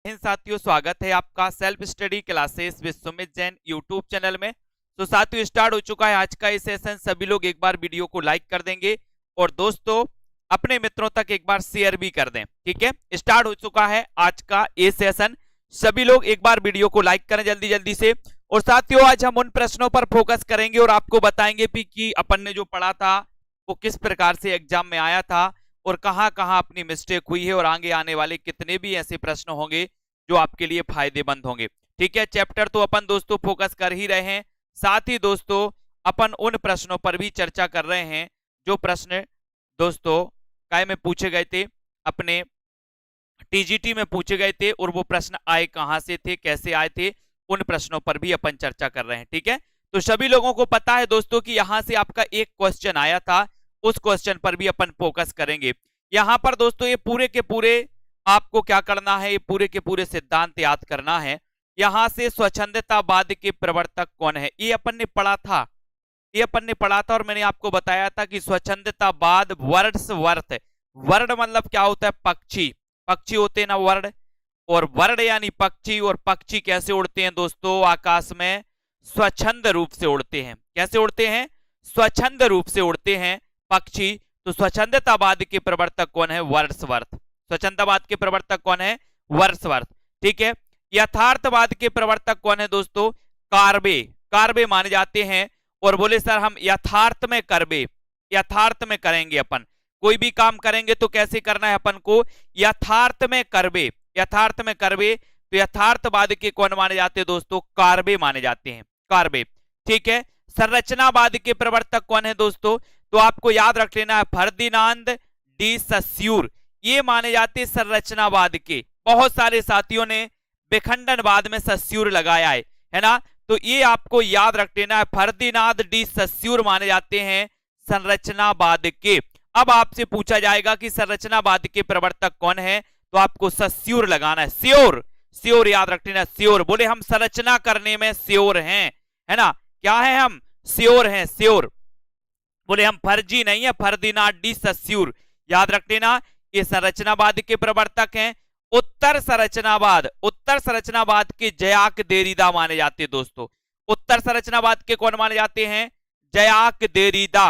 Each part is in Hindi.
हिंद साथियों, स्वागत है आपका self study classes with Sumit Jain YouTube channel में। तो साथियों, स्टार्ट हो चुका है आज का ये सेशन। सभी लोग एक बार वीडियो को लाइक कर देंगे और दोस्तों अपने मित्रों तक एक बार शेयर भी कर दें। ठीक है, स्टार्ट हो चुका है आज का ये सेशन। सभी लोग एक बार वीडियो को लाइक करें जल्दी जल्दी से। और साथियों, आज हम उन प्रश्नों पर फोकस करेंगे और आपको बताएंगे भी कि अपन ने जो पढ़ा था वो किस प्रकार से एग्जाम में आया था और कहां कहां अपनी मिस्टेक हुई है और आगे आने वाले कितने भी ऐसे प्रश्न होंगे जो आपके लिए फायदेमंद होंगे। ठीक है, चैप्टर तो अपन दोस्तों फोकस कर ही रहे हैं, साथ ही दोस्तों अपन उन प्रश्नों पर भी चर्चा कर रहे हैं जो प्रश्न दोस्तों काय में पूछे गए थे, अपने टीजीटी में पूछे गए थे और वो प्रश्न आए कहां से थे, कैसे आए थे, उन प्रश्नों पर भी अपन चर्चा कर रहे हैं। ठीक है, तो सभी लोगों को पता है दोस्तों कि यहां से आपका एक क्वेश्चन आया था, उस क्वेश्चन पर भी अपन फोकस करेंगे। यहां पर दोस्तों ये पूरे के पूरे आपको क्या करना है, ये पूरे के पूरे सिद्धांत याद करना है। यहां से स्वच्छंदतावाद के प्रवर्तक कौन है, ये अपन ने पढ़ा था, और मैंने आपको बताया था कि स्वच्छंदतावाद वर्ड्सवर्थ, वर्ड मतलब क्या होता है, पक्षी, पक्षी होते हैं ना वर्ड, और वर्ड यानी पक्षी। और पक्षी कैसे उड़ते हैं दोस्तों, आकाश में स्वच्छंद रूप से उड़ते हैं। कैसे उड़ते हैं, स्वच्छंद रूप से उड़ते हैं पक्षी। तो स्वच्छंदतावाद के प्रवर्तक कौन है, वर्ड्सवर्थ। स्वच्छंदतावाद के प्रवर्तक कौन है, वर्ड्सवर्थ। ठीक है, यथार्थवाद के प्रवर्तक कौन है दोस्तों, कार्बे, कार्बे माने जाते हैं। और बोले सर हम यथार्थ में करबे, यथार्थ में करेंगे, अपन कोई भी काम करेंगे तो कैसे करना है अपन को, यथार्थ में करबे, यथार्थ में करबे। तो यथार्थवाद के कौन माने जाते हैं दोस्तों, कार्बे माने जाते हैं, कार्बे। ठीक है, संरचनावाद के प्रवर्तक कौन है दोस्तों, तो आपको याद रख लेना है फर्दिनांद डी सस्यूर, ये माने जाते हैं संरचनावाद के। बहुत सारे साथियों ने विखंडनवाद में सस्यूर लगाया है ना, तो ये आपको याद रख लेना है, फर्दिनांद डी सस्यूर माने जाते हैं संरचनावाद के। अब आपसे पूछा जाएगा कि संरचनावाद के प्रवर्तक कौन है, तो आपको सस्यूर लगाना है, श्योर, श्योर याद रख लेना, श्योर। बोले हम संरचना करने में श्योर हैं, है ना, क्या है, हम श्योर हैं, श्योर। बोले हम फर्जी नहीं है, फर्दिनांद डी सस्यूर याद रख लेना, ये संरचनावाद के प्रवर्तक हैं। उत्तर संरचनावाद, उत्तर संरचनावाद के जयाक देरिदा माने जाते हैं दोस्तों। उत्तर संरचनावाद के कौन माने जाते हैं, जयाक देरिदा,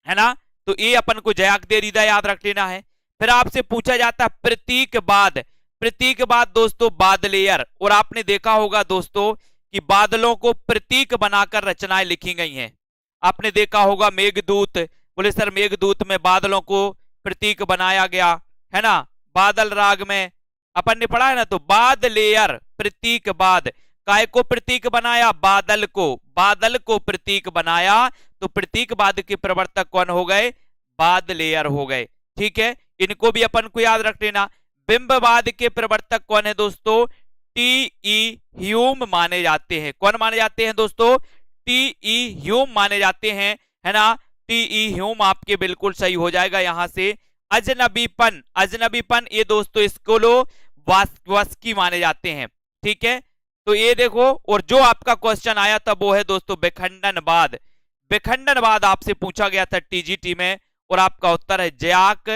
है ना, तो ये अपन को जयाक देरिदा याद रख लेना है। फिर आपसे पूछा जाता है प्रतीकवाद, प्रतीकवाद दोस्तों बादलेयर। और आपने देखा होगा दोस्तों कि बादलों को प्रतीक बनाकर रचनाएं लिखी गई हैं। आपने देखा होगा मेघदूत, बोले सर मेघदूत में बादलों को प्रतीक बनाया गया है ना, बादल राग में अपन ने पढ़ा है ना। तो बादलेयर प्रतीकवाद, काय को प्रतीक बनाया, बादल को, बादल को प्रतीक बनाया। तो प्रतीकवाद के प्रवर्तक कौन हो गए, बादलेयर हो गए। ठीक है, इनको भी अपन को याद रख लेना। बिंबवाद के प्रवर्तक कौन है दोस्तों, टी ई ह्यूम माने जाते हैं। कौन माने जाते हैं दोस्तों, टी ई ह्यूम माने जाते हैं, है ना, टी ई ह्यूम आपके बिल्कुल सही हो जाएगा। यहां से अजनबीपन, अजनबीपन ये दोस्तों स्कोलो वास्की माने जाते हैं। ठीक है, तो ये देखो, और जो आपका क्वेश्चन आया था वो है दोस्तों विखंडनवाद। विखंडनवाद आपसे पूछा गया था टीजीटी में और आपका उत्तर है जयाक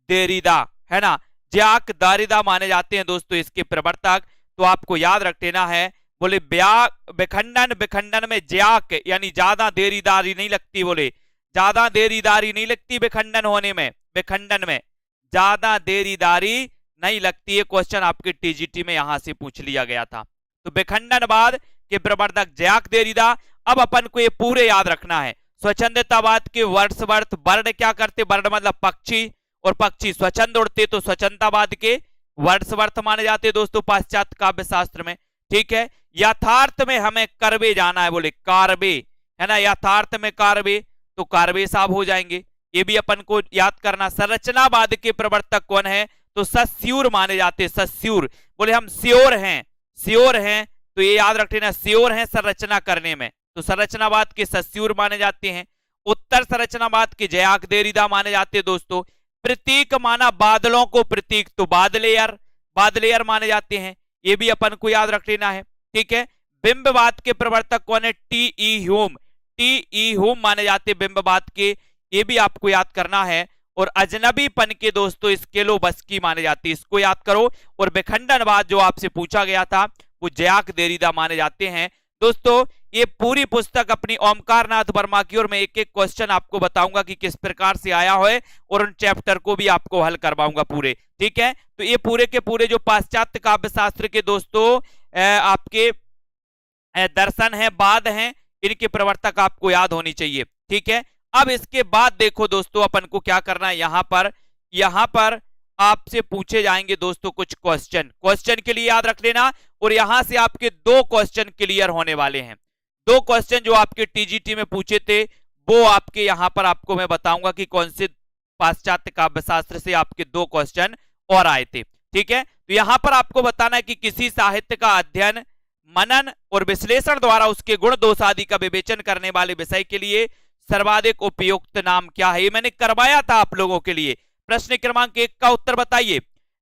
देरिदा, है ना, जयाक दारिदा माने जाते हैं दोस्तों इसके प्रवर्तक। तो आपको याद रख लेना है, बोले विखंडन, विखंडन में जयाक यानी ज्यादा देरीदारी नहीं लगती, बोले ज्यादा देरीदारी नहीं लगती विखंडन होने में, विखंडन में ज्यादा देरीदारी नहीं लगती है। क्वेश्चन आपके टीजीटी में यहां से पूछ लिया गया था। तो विखंडनवाद के प्रवर्तक जयाक देरिदा। अब अपन को ये पूरे याद रखना है। स्वच्छंदतावाद के वर्ड्सवर्थ, वर्ड क्या करते, वर्ड मतलब पक्षी, और पक्षी स्वच्छंद उड़ते, तो स्वच्छंदतावाद के वर्ड्सवर्थ माने जाते दोस्तों पाश्चात्य काव्य शास्त्र में। ठीक है, यथार्थ में हमें करबे जाना है, बोले कार्बे, है ना, यथार्थ में कार्बे, तो कार्बे साहब हो जाएंगे, ये भी अपन को याद करना। संरचनावाद के प्रवर्तक कौन है, तो सस्यूर माने जाते, सस्यूर। बोले हम श्योर हैं, श्योर हैं, तो ये याद रख लेना, श्योर हैं संरचना करने में, तो संरचनावाद के सस्यूर माने जाते हैं। उत्तर संरचनावाद के जयाक देरिदा माने जाते हैं दोस्तों। प्रतीक माना बादलों को प्रतीक, तो बादलेयर, बादलेयर माने जाते हैं, ये भी अपन को याद रख लेना है। ठीक है, बिंबवाद के प्रवर्तक कौन है, T E Hume, T E Hume माने जाते बिंबवाद के, ये भी आपको याद करना है। और अजनबीपन के दोस्तों स्केलो बस की माने जाती है, इसको याद करो। और विखंडनवाद जो आपसे पूछा गया था वो जयाक देरीदा माने जाते हैं। दोस्तों ये पूरी पुस्तक अपनी ओमकार नाथ वर्मा की, और मैं एक एक क्वेश्चन आपको बताऊंगा कि किस प्रकार से आया है, और उन चैप्टर को भी आपको हल करवाऊंगा पूरे, ठीक है। तो ये पूरे के पूरे जो पाश्चात्य काव्य शास्त्र के दोस्तों आपके दर्शन है, बाद हैं, इनके प्रवर्तक आपको याद होनी चाहिए, ठीक है। अब इसके बाद देखो दोस्तों अपन को क्या करना है, यहां पर आपसे पूछे जाएंगे दोस्तों कुछ क्वेश्चन के लिए याद रख लेना, और यहां से आपके 2 क्वेश्चन क्लियर होने वाले हैं। 2 क्वेश्चन जो आपके टीजीटी में पूछे थे वो आपके यहां पर आपको मैं बताऊंगा कि कौन से पाश्चात्य काव्यशास्त्र से आपके 2 क्वेश्चन और आए थे, ठीक है। तो यहां पर आपको बताना है कि किसी साहित्य का अध्ययन, मनन और विश्लेषण द्वारा उसके गुण दोष आदि का विवेचन करने वाले विषय के लिए सर्वाधिक उपयुक्त नाम क्या है। ये मैंने करवाया था आप लोगों के लिए। प्रश्न क्रमांक 1 का उत्तर बताइए,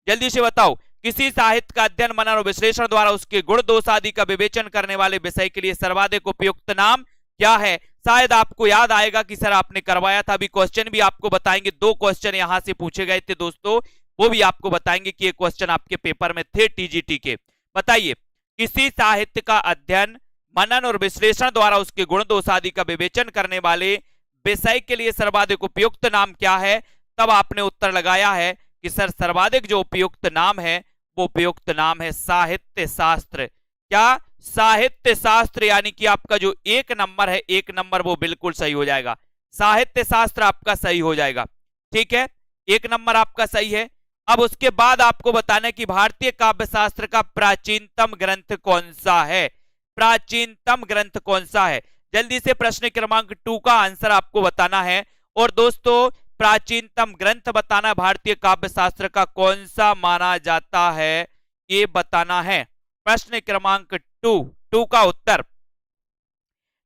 जल्दी से बताओ। किसी साहित्य का अध्ययन, मनन और विश्लेषण द्वारा उसके गुण दोष आदि का विवेचन करने वाले विषय के लिए सर्वाधिक उपयुक्त नाम क्या है। शायद आपको याद आएगा कि सर आपने करवाया था। अभी क्वेश्चन भी आपको बताएंगे, 2 क्वेश्चन यहां से पूछे गए थे दोस्तों, वो भी आपको बताएंगे कि ये क्वेश्चन आपके पेपर में थे टीजीटी के। बताइए, किसी साहित्य का अध्ययन, मनन और विश्लेषण द्वारा उसके गुण दोष आदि का विवेचन करने वाले विषय के लिए सर्वाधिक उपयुक्त नाम क्या है। तब आपने उत्तर लगाया है कि सर सर्वाधिक जो उपयुक्त नाम है वो उपयुक्त नाम है साहित्य शास्त्र। क्या? साहित्य शास्त्र, यानी कि आपका जो 1 नंबर है, 1 नंबर वो बिल्कुल सही हो जाएगा, साहित्य शास्त्र आपका सही हो जाएगा, ठीक है, 1 नंबर आपका सही है। अब उसके बाद आपको बताना है कि भारतीय काव्य शास्त्र का प्राचीनतम ग्रंथ कौन सा है। प्राचीनतम ग्रंथ कौन सा है, जल्दी से प्रश्न क्रमांक 2 का आंसर आपको बताना है। और दोस्तों प्राचीनतम ग्रंथ बताना, भारतीय काव्य शास्त्र का कौन सा माना जाता है ये बताना है। प्रश्न क्रमांक 2 का उत्तर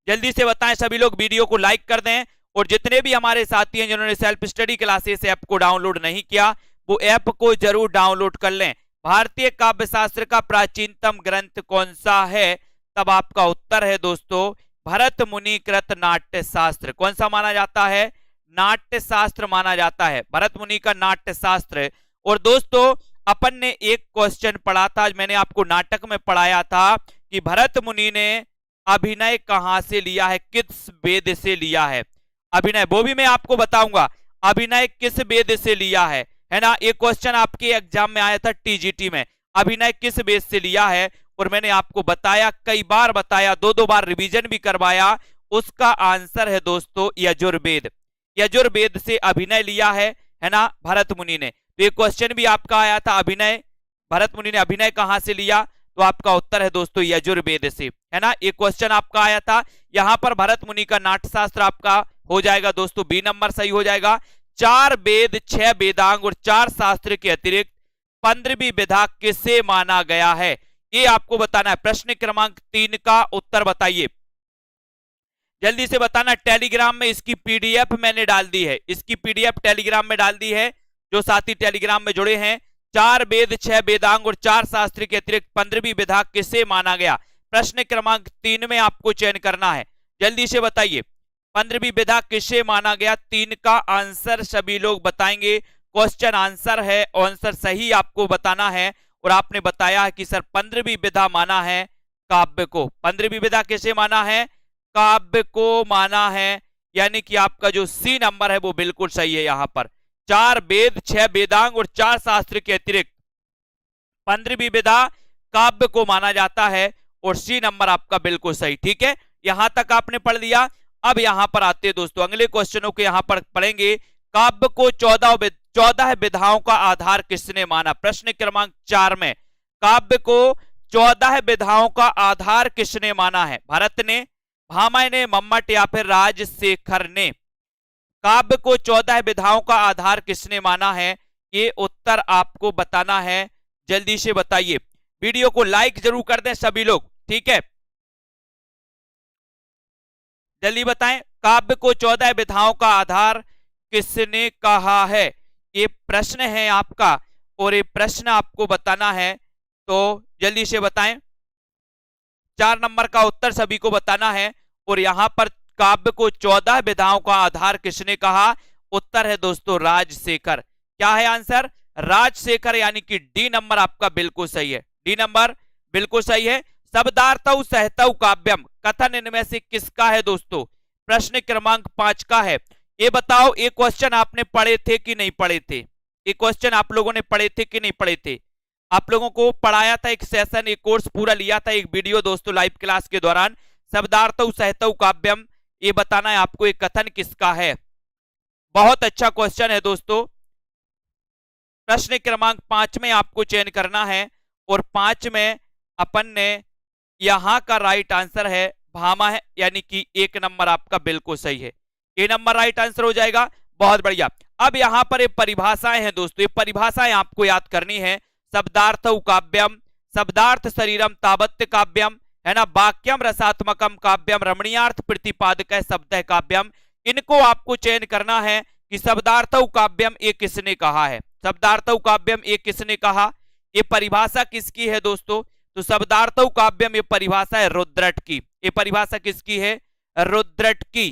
जल्दी से बताएं सभी लोग। वीडियो को लाइक कर दें, और जितने भी हमारे साथी हैं जिन्होंने सेल्फ स्टडी क्लासेस ऐप को डाउनलोड नहीं किया वो ऐप को जरूर डाउनलोड कर लें। भारतीय काव्य शास्त्र का प्राचीनतम ग्रंथ कौन सा है, तब आपका उत्तर है दोस्तों भरत मुनि कृत नाट्य शास्त्र। कौन सा माना जाता है? नाट्य शास्त्र माना जाता है, भरत मुनि का नाट्य शास्त्र। और दोस्तों अपन ने एक क्वेश्चन पढ़ा था, मैंने आपको नाटक में पढ़ाया था कि भरत मुनि ने अभिनय कहां से लिया है, किस वेद से लिया है अभिनय, वो भी मैं आपको बताऊंगा अभिनय किस वेद से लिया है ना। एक क्वेश्चन आपके एग्जाम में आया था टीजीटी में, अभिनय किस वेद से लिया है, और मैंने आपको बताया, कई बार बताया, 2 बार रिवीजन भी करवाया। उसका आंसर है दोस्तों यजुर्वेद। यजुर्वेद से अभिनय लिया है ना भरत मुनि ने। तो ये क्वेश्चन भी आपका आया था, अभिनय भरत मुनि ने अभिनय कहां से लिया, तो आपका उत्तर है दोस्तों यजुर्वेद से, है ना। एक क्वेश्चन आपका आया था, यहां पर भरत मुनि का नाट्यशास्त्र आपका हो जाएगा दोस्तों बी नंबर सही हो जाएगा। 4 वेद, 6 वेदांग और 4 शास्त्र के अतिरिक्त 15वीं विधा किसे माना गया है, ये आपको बताना है। प्रश्न क्रमांक 3 का उत्तर बताइए, जल्दी से बताना। टेलीग्राम में इसकी पीडीएफ मैंने डाल दी है, इसकी पीडीएफ टेलीग्राम में डाल दी है। जो साथी टेलीग्राम में जुड़े हैं, 4 वेद, 6 वेदांग और 4 शास्त्र के अतिरिक्त 15वीं विधा किसे माना गया। प्रश्न क्रमांक 3 में आपको चयन करना है, जल्दी से बताइए 15वीं विधा किसे माना गया। 3 का आंसर सभी लोग बताएंगे। क्वेश्चन आंसर है, आंसर सही आपको बताना है। और आपने बताया है कि सर 15वीं विधा माना है काव्य को। 15वीं विधा किसे माना है? काव्य को माना है, यानी कि आपका जो सी नंबर है वो बिल्कुल सही है। यहां पर 4 वेद, 6 वेदांग और 4 शास्त्र के अतिरिक्त 15वीं विधा काव्य को माना जाता है, और सी नंबर आपका बिल्कुल सही, ठीक है। यहां तक आपने पढ़ लिया। अब यहां पर आते हैं दोस्तों अगले क्वेश्चनों को यहां पर पढ़ेंगे। काव्य को 14 विधाओं का आधार किसने माना। प्रश्न क्रमांक 4 में काव्य को 14 विधाओं का आधार किसने माना है? भरत ने, भामह ने, मम्मट या फिर राजशेखर ने। काव्य को 14 विधाओं का आधार किसने माना है, ये उत्तर आपको बताना है। जल्दी से बताइए, वीडियो को लाइक जरूर कर दें सभी लोग, ठीक है, जल्दी बताएं। काव्य को 14 विधाओं का आधार किसने कहा है, ये प्रश्न है आपका, और ये प्रश्न आपको बताना है, तो जल्दी से बताएं। 4 नंबर का उत्तर सभी को बताना है। और यहां पर काव्य को 14 विधाओं का आधार किसने कहा, उत्तर है दोस्तों राजशेखर। क्या है आंसर? राजशेखर, यानी कि डी नंबर आपका बिल्कुल सही है। डी नंबर बिल्कुल सही है। शब्दार्थौ सहतौ काव्यम कथन इनमें से किसका है दोस्तों? प्रश्न क्रमांक 5 का है। ये बताओ, ये क्वेश्चन आपने पढ़े थे कि नहीं पढ़े थे? ये क्वेश्चन आप लोगों ने पढ़े थे कि नहीं पढ़े थे? आप लोगों को पढ़ाया था एक सेशन, एक कोर्स पूरा लिया था, एक वीडियो दोस्तों लाइव क्लास के दौरान। शब्दार्थौ सहतौ काव्यम, ये बताना है आपको ये कथन किसका है। बहुत अच्छा क्वेश्चन है दोस्तों। प्रश्न क्रमांक 5 में आपको चयन करना है और 5 में अपन ने यहां का राइट आंसर है भामा है, यानी कि 1 नंबर आपका बिल्कुल सही है। ए नंबर राइट आंसर हो जाएगा। बहुत बढ़िया। अब यहां पर ये परिभाषाएं हैं दोस्तों, ये परिभाषाएं आपको याद करनी है। शब्दार्थौ काव्यम, शब्दार्थ शरीरम तावत्य काव्यम, है ना, वाक्यम रसात्मकम काव्यम, रमणीयार्थ प्रतिपादक शब्द काव्यम। इनको आपको चयन करना है कि शब्दार्थौ काव्यम ये किसने कहा है। शब्दार्थौ काव्यम ये किसने कहा? ये परिभाषा किसकी है दोस्तों? तो शब्दार्थौ काव्यम ये परिभाषा है रुद्रट की। ये परिभाषा किसकी है? रुद्रट की।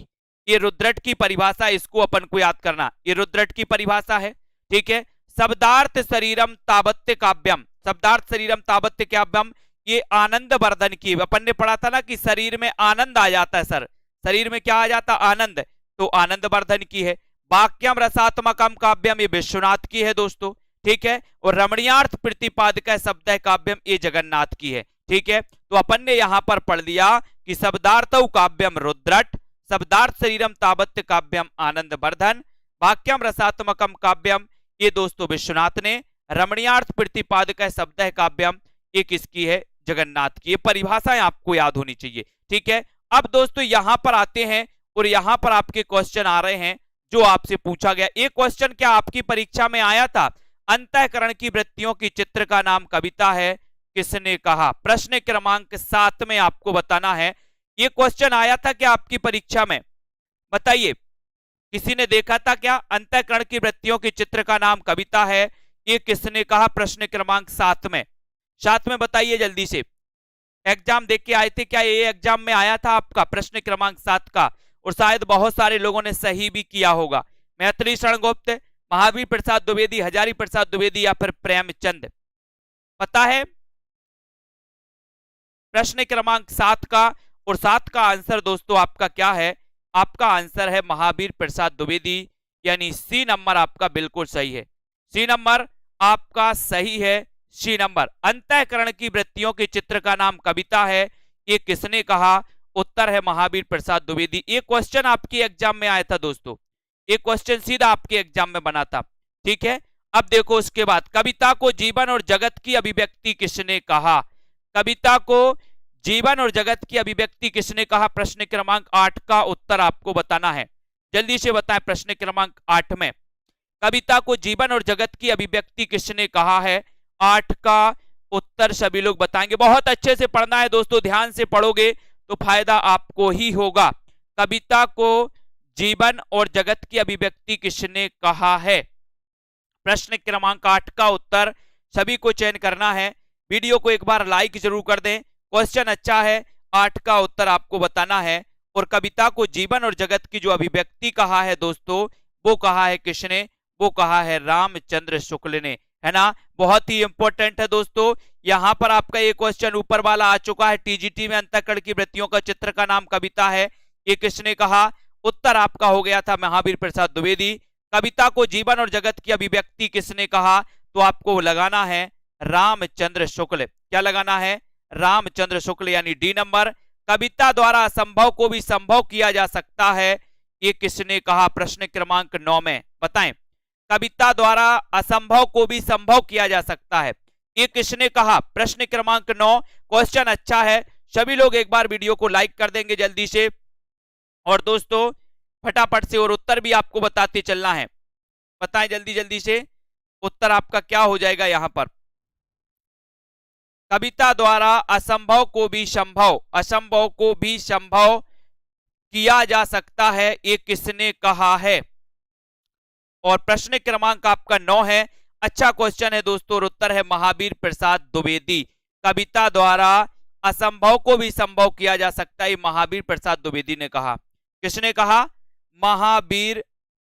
ये रुद्रट की परिभाषा, इसको अपन को याद करना, ये रुद्रट की परिभाषा है। ठीक है। शब्दार्थ शरीरम तावत्य काव्यम, शब्दार्थ शरीरम तावत्य काव्यम, ये आनंद वर्धन की। अपन ने पढ़ा था ना कि शरीर में आनंद आ जाता है सर, शरीर में क्या आ जाता? आनंद। तो आनंद वर्धन की है। वाक्यम रसात्मकम काव्यम ये विश्वनाथ की है दोस्तों। ठीक है। और रमणीयार्थ प्रतिपादक शब्द काव्यम ये जगन्नाथ की है। ठीक है। तो अपन ने यहां पर पढ़ लिया कि शब्दार्थौ काव्यम रुद्रट, शब्दार्थ शरीरम तावत्य काव्यम आनंद वर्धन, वाक्यम रसात्मकम काव्यम ये दोस्तों विश्वनाथ ने, रमणीयार्थ प्रतिपादक शब्द काव्यम ये किसकी है? जगन्नाथ की। ये परिभाषाएं आपको याद होनी चाहिए। ठीक है। अब दोस्तों यहां पर आते हैं और यहां पर आपके क्वेश्चन आ रहे हैं जो आपसे पूछा गया। एक क्वेश्चन क्या आपकी परीक्षा में आया था? अंतःकरण की वृत्तियों की चित्र का नाम कविता है, किसने कहा? प्रश्न क्रमांक 7 में आपको बताना है। ये क्वेश्चन आया था क्या आपकी परीक्षा में? बताइए, किसी ने देखा था क्या? अंतःकरण की वृत्तियों की चित्र का नाम कविता है, ये किसने कहा? प्रश्न क्रमांक 7 में। 7 में बताइए जल्दी से। एग्जाम देख के आए थे क्या? ये एग्जाम में आया था आपका प्रश्न क्रमांक 7 का, और शायद बहुत सारे लोगों ने सही भी किया होगा। मैथिली शरण गुप्त, महावीर प्रसाद द्विवेदी, हजारी प्रसाद द्विवेदी या फिर प्रेमचंद? पता है प्रश्न क्रमांक 7 का, और 7 का आंसर दोस्तों आपका क्या है? आपका आंसर है महावीर प्रसाद द्विवेदी, यानी सी नंबर आपका बिल्कुल सही है। सी नंबर आपका सही है। सी नंबर, अंतःकरण की वृत्तियों के चित्र का नाम कविता है, ये किसने कहा? उत्तर है महावीर प्रसाद द्विवेदी। एक क्वेश्चन आपके एग्जाम में आया था दोस्तों, एक क्वेश्चन सीधा आपके एग्जाम में बना था। ठीक है। अब देखो उसके बाद, कविता को जीवन और जगत की अभिव्यक्ति किसने कहा? कविता को जीवन और जगत की अभिव्यक्ति किसने कहा? प्रश्न क्रमांक 8 का उत्तर आपको बताना है। जल्दी से बताएं। प्रश्न क्रमांक 8 में कविता को जीवन और जगत की अभिव्यक्ति किसने कहा है? 8 का उत्तर सभी लोग बताएंगे। बहुत अच्छे से पढ़ना है दोस्तों, ध्यान से पढ़ोगे तो फायदा आपको ही होगा। कविता को जीवन और जगत की अभिव्यक्ति किसने कहा है? प्रश्न क्रमांक 8 का उत्तर सभी को चयन करना है। वीडियो को एक बार लाइक जरूर कर दें, क्वेश्चन अच्छा है। 8 का उत्तर आपको बताना है। और कविता को जीवन और जगत की जो अभिव्यक्ति कहा है दोस्तों, वो कहा है किसने? वो कहा है रामचंद्र शुक्ल ने, है ना। बहुत ही इंपॉर्टेंट है दोस्तों। यहां पर आपका ये क्वेश्चन ऊपर वाला आ चुका है, टीजीटी में अंतःकरण की वृत्तियों का चित्र का नाम कविता है, ये किसने कहा? उत्तर आपका हो गया था महावीर प्रसाद द्विवेदी। कविता को जीवन और जगत की अभिव्यक्ति किसने कहा? तो आपको लगाना है रामचंद्र शुक्ल। क्या लगाना है? रामचंद्र शुक्ल, यानी डी नंबर। कविता द्वारा असंभव को भी संभव किया जा सकता है, ये किसने कहा? प्रश्न क्रमांक 9 में बताएं। कविता द्वारा असंभव को भी संभव किया जा सकता है, ये किसने कहा? प्रश्न क्रमांक 9। क्वेश्चन अच्छा है, सभी लोग एक बार वीडियो को लाइक कर देंगे जल्दी से। और दोस्तों फटाफट से और उत्तर भी आपको बताते चलना है। बताएं जल्दी जल्दी से, उत्तर आपका क्या हो जाएगा यहां पर? कविता द्वारा असंभव को भी संभव, असंभव को भी संभव किया जा सकता है, ये किसने कहा है? और प्रश्न क्रमांक आपका 9 है। अच्छा क्वेश्चन है दोस्तों, और उत्तर है महावीर प्रसाद द्विवेदी। कविता द्वारा असंभव को भी संभव किया जा सकता है, महावीर प्रसाद द्विवेदी ने कहा। किसने कहा? महावीर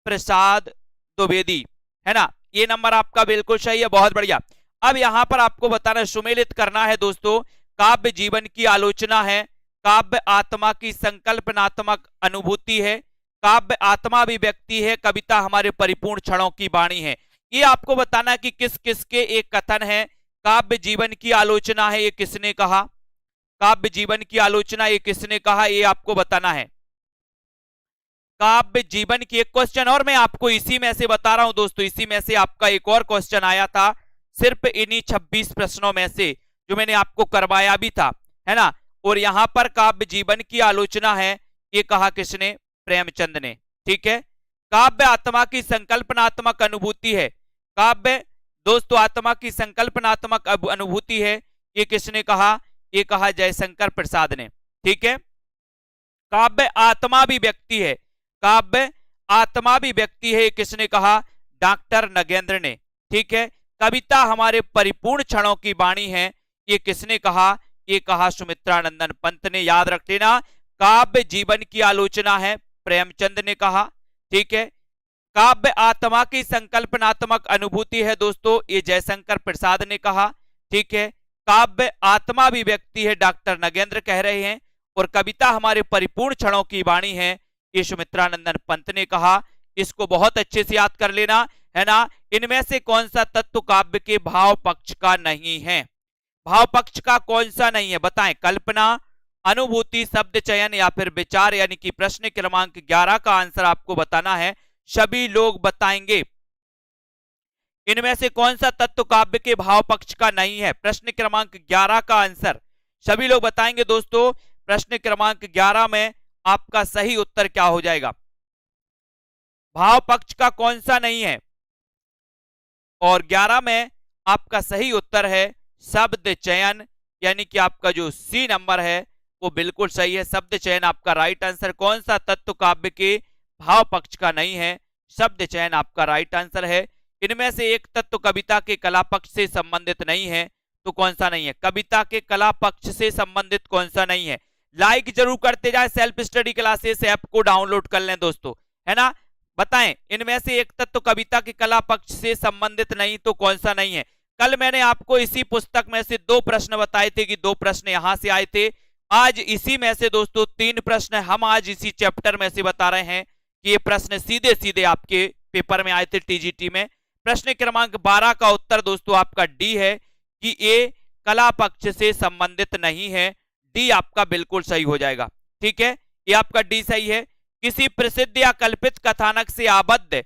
प्रसाद द्विवेदी, है ना। ये नंबर आपका बिल्कुल सही है, बहुत बढ़िया। अब यहां पर आपको बताना, सुमेलित करना है दोस्तों। काव्य जीवन की आलोचना है, काव्य आत्मा की संकल्पनात्मक अनुभूति है, काव्य आत्मा अभिव्यक्ति है, कविता हमारे परिपूर्ण क्षणों की वाणी है। ये आपको बताना है कि किस किस के एक कथन है। काव्य जीवन की आलोचना है, ये किसने कहा। काव्य जीवन की आलोचना ये किसने कहा, ये आपको बताना है। काव्य जीवन की एक क्वेश्चन और मैं आपको इसी में से बता रहा हूं दोस्तों, इसी में से आपका एक और क्वेश्चन आया था, सिर्फ इन्हीं 26 प्रश्नों में से जो मैंने आपको करवाया भी था, है ना। और यहां पर काव्य जीवन की आलोचना है, ये कहा किसने, प्रेमचंद ने। ठीक है। काव्य आत्मा की संकल्पनात्मक अनुभूति है, काव्य दोस्तों आत्मा की संकल्पनात्मक अनुभूति है, ये किसने कहा, ये कहा जयशंकर प्रसाद ने। ठीक है। काव्य आत्मा भी व्यक्ति है, काव्य आत्मा भी व्यक्ति है, किसने कहा, डॉक्टर नगेंद्र ने। ठीक है। कविता हमारे परिपूर्ण क्षणों की वाणी है, ये किसने कहा, ये कहा सुमित्रानंदन पंत ने। याद रख लेना, काव्य जीवन की आलोचना है, प्रेमचंद ने कहा। ठीक है। काव्य आत्मा की संकल्पनात्मक अनुभूति है दोस्तों, ये जयशंकर प्रसाद ने कहा। ठीक है। काव्य आत्मा अभिव्यक्ति है, डॉक्टर नगेंद्र कह रहे हैं। और कविता हमारे परिपूर्ण क्षणों की वाणी है, ये सुमित्रानंदन पंत ने कहा। इसको बहुत अच्छे से याद कर लेना, है ना। इनमें से कौन सा तत्व काव्य के भाव पक्ष का नहीं है, भाव पक्ष का कौन सा नहीं है, बताएं। कल्पना, अनुभूति, शब्द चयन या फिर विचार, यानी कि प्रश्न क्रमांक 11 का आंसर आपको बताना है, सभी लोग बताएंगे। इनमें से कौन सा तत्व काव्य के भाव पक्ष का नहीं है, प्रश्न क्रमांक 11 का आंसर सभी लोग बताएंगे दोस्तों। प्रश्न क्रमांक 11 में आपका सही उत्तर क्या हो जाएगा, भाव पक्ष का कौन सा नहीं है। और 11 में आपका सही उत्तर है शब्द चयन, यानी कि आपका जो सी नंबर है वो बिल्कुल सही है, शब्द चयन आपका राइट आंसर। कौन सा तत्व काव्य के भाव पक्ष का नहीं है, शब्द चयन आपका राइट आंसर है। इनमें से एक तत्व कविता के कला पक्ष से संबंधित नहीं है, तो कौन सा नहीं है, कविता के कला पक्ष से संबंधित कौन सा नहीं है। लाइक जरूर करते जाए, सेल्फ स्टडी क्लासेस ऐप को डाउनलोड कर लें दोस्तों, है ना। बताएं, इनमें से एक तत्व कविता के कला पक्ष से संबंधित नहीं, तो कौन सा नहीं है। कल मैंने आपको इसी पुस्तक में से 2 प्रश्न बताए थे कि 2 प्रश्न यहां से आए थे। आज इसी में से दोस्तों 3 प्रश्न हम आज इसी चैप्टर में से बता रहे हैं कि ये प्रश्न सीधे सीधे आपके पेपर में आए थे टीजीटी में। प्रश्न क्रमांक 12 का उत्तर दोस्तों आपका डी है कि ये कला पक्ष से संबंधित नहीं है, डी आपका बिल्कुल सही हो जाएगा। ठीक है, ये आपका डी सही है। किसी प्रसिद्ध या कल्पित कथानक से आबद्ध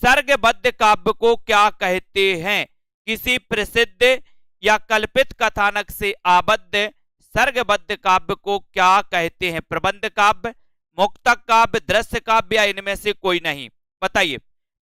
सर्गबद्ध काव्य को क्या कहते हैं, किसी प्रसिद्ध या कल्पित कथानक से आबद्ध सर्गबद्ध काव्य को क्या कहते हैं, प्रबंध काव्य, मुक्तक काव्य, दृश्य काव्य या इनमें से कोई नहीं, बताइए।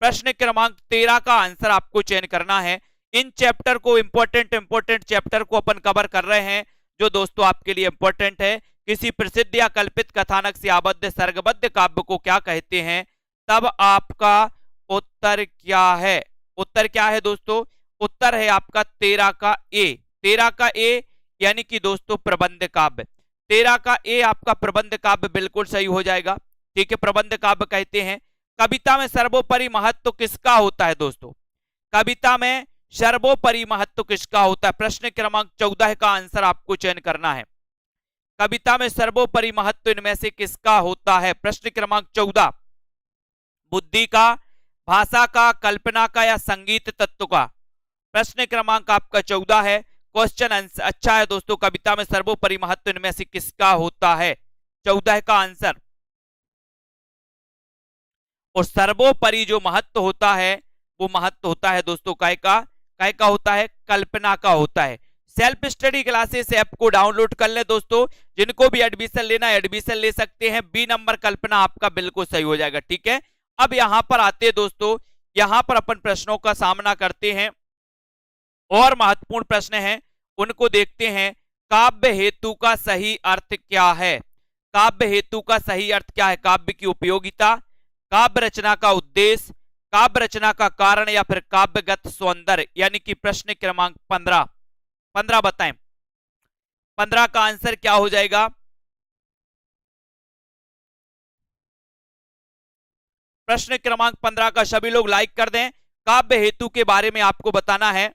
प्रश्न क्रमांक 13 का आंसर आपको चयन करना है। इन चैप्टर को इंपॉर्टेंट चैप्टर को अपन कवर कर रहे हैं जो दोस्तों आपके लिए इंपॉर्टेंट है। किसी प्रसिद्ध या कल्पित कथानक से आबद्ध सर्गबद्ध काव्य को क्या कहते हैं, तब आपका उत्तर क्या है, उत्तर क्या है दोस्तों, उत्तर है आपका 13 का ए, 13 का ए यानी कि दोस्तों प्रबंध काव्य, 13 का ए आपका प्रबंध काव्य बिल्कुल सही हो जाएगा। ठीक है, प्रबंध काव्य कहते हैं। कविता में सर्वोपरि महत्व किसका होता है दोस्तों, कविता में सर्वोपरि महत्व किसका होता है, प्रश्न क्रमांक 14 का आंसर आपको चयन करना है। कविता में सर्वोपरि महत्व इनमें से किसका होता है, प्रश्न क्रमांक 14, बुद्धि का, भाषा का, कल्पना का या संगीत तत्व का। प्रश्न क्रमांक आपका 14 है। क्वेश्चन अच्छा है दोस्तों, कविता में सर्वोपरि महत्व इनमें से किसका होता है, 14 का आंसर। और सर्वोपरि जो महत्व होता है वो महत्व होता है दोस्तों काय का होता है, कल्पना का होता है। सेल्फ स्टडी क्लासेस ऐप को डाउनलोड कर ले दोस्तों, जिनको भी एडमिशन लेना है एडमिशन ले सकते हैं। बी नंबर कल्पना आपका बिल्कुल सही हो जाएगा। ठीक है, अब यहां पर आते हैं दोस्तों, यहां पर अपन प्रश्नों का सामना करते हैं और महत्वपूर्ण प्रश्न हैं उनको देखते हैं। काव्य हेतु का सही अर्थ क्या है, काव्य हेतु का सही अर्थ क्या है, काव्य की उपयोगिता, काव्य रचना का उद्देश्य, काव्य रचना का कारण या फिर काव्यगत सौंदर्य, यानी कि प्रश्न क्रमांक 15 बताएं, 15 का आंसर क्या हो जाएगा, प्रश्न क्रमांक 15 का सभी लोग लाइक कर दें। काव्य हेतु के बारे में आपको बताना है।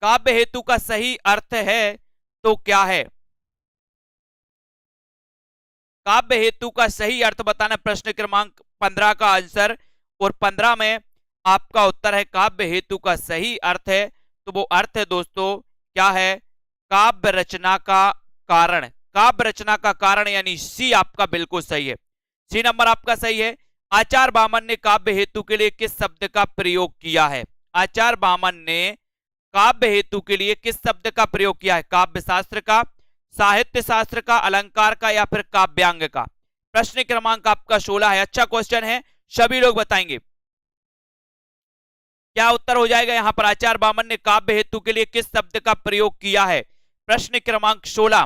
काव्य हेतु का सही अर्थ है तो क्या है? काव्य हेतु का सही अर्थ बताना प्रश्न क्रमांक 15 का आंसर। और 15 में आपका उत्तर है काव्य हेतु का सही अर्थ है, तो वो अर्थ है दोस्तों क्या है? काव्य रचना का कारण। काव्य रचना का कारण यानी सी आपका बिल्कुल सही है। सी नंबर आपका सही है। आचार्य बामन ने काव्य हेतु के लिए किस शब्द का प्रयोग किया है? आचार्य बामन ने काव्य हेतु के लिए किस शब्द का प्रयोग किया है? काव्य शास्त्र का, साहित्य शास्त्र का, अलंकार का, या फिर काव्यांग का? प्रश्न क्रमांक आपका 16 है। अच्छा क्वेश्चन है, सभी लोग बताएंगे क्या उत्तर हो जाएगा यहां पर। आचार्य बामन ने काव्य हेतु के लिए किस शब्द का प्रयोग किया है? प्रश्न क्रमांक 16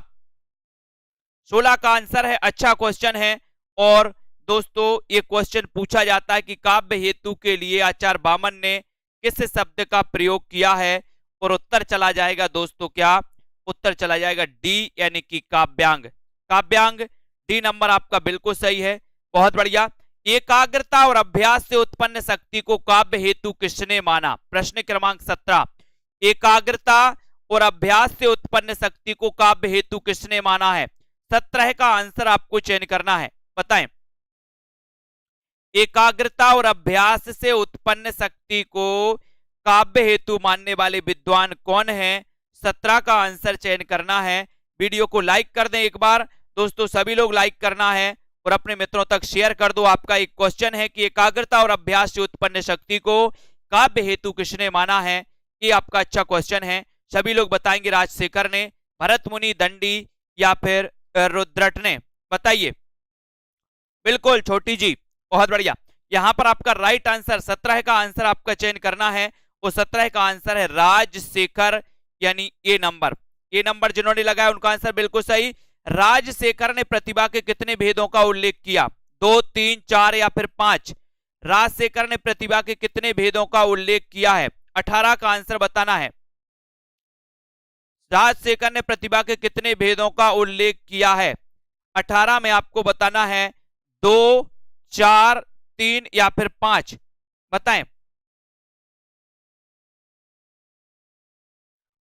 का आंसर है। अच्छा क्वेश्चन है। और दोस्तों ये क्वेश्चन पूछा जाता है कि काव्य हेतु के लिए आचार्य बामन ने किस शब्द का प्रयोग किया है, और उत्तर चला जाएगा दोस्तों क्या? उत्तर चला जाएगा डी यानी कि काव्यांग। काव्यांग डी नंबर आपका बिल्कुल सही है। बहुत बढ़िया। एकाग्रता और अभ्यास से उत्पन्न शक्ति को काव्य हेतु किसने माना? प्रश्न क्रमांक 17 एकाग्रता और अभ्यास से उत्पन्न शक्ति को काव्य हेतु किसने माना है? 17 का आंसर आपको चयन करना है। बताएं, एकाग्रता और अभ्यास से उत्पन्न शक्ति को काव्य हेतु मानने वाले विद्वान कौन है? 17 का आंसर चयन करना है। वीडियो को लाइक कर दें एक बार दोस्तों, सभी लोग लाइक करना है और अपने मित्रों तक शेयर कर दो। आपका एक क्वेश्चन है कि एकाग्रता और अभ्यास से उत्पन्न शक्ति को काव्य हेतु किसने माना है? ये आपका अच्छा क्वेश्चन है। सभी लोग बताएंगे राजशेखर ने, भरत मुनि, दंडी, या फिर रुद्रट ने? बताइए। बिल्कुल छोटी जी, बहुत बढ़िया। यहां पर आपका राइट आंसर 17 का आंसर आपका चयन करना है, और 17 का आंसर है राजशेखर यानी ए नंबर। ए नंबर जिन्होंने लगाया उनका आंसर बिल्कुल सही। राजशेखर ने प्रतिभा के कितने भेदों का उल्लेख किया? 2, 3, 4 या फिर 5? राजशेखर ने प्रतिभा के कितने भेदों का उल्लेख किया है? 18 का आंसर बताना है। राजशेखर ने प्रतिभा के कितने भेदों का उल्लेख किया है? 18 में आपको बताना है 2, 4, 3 या फिर 5? बताएं।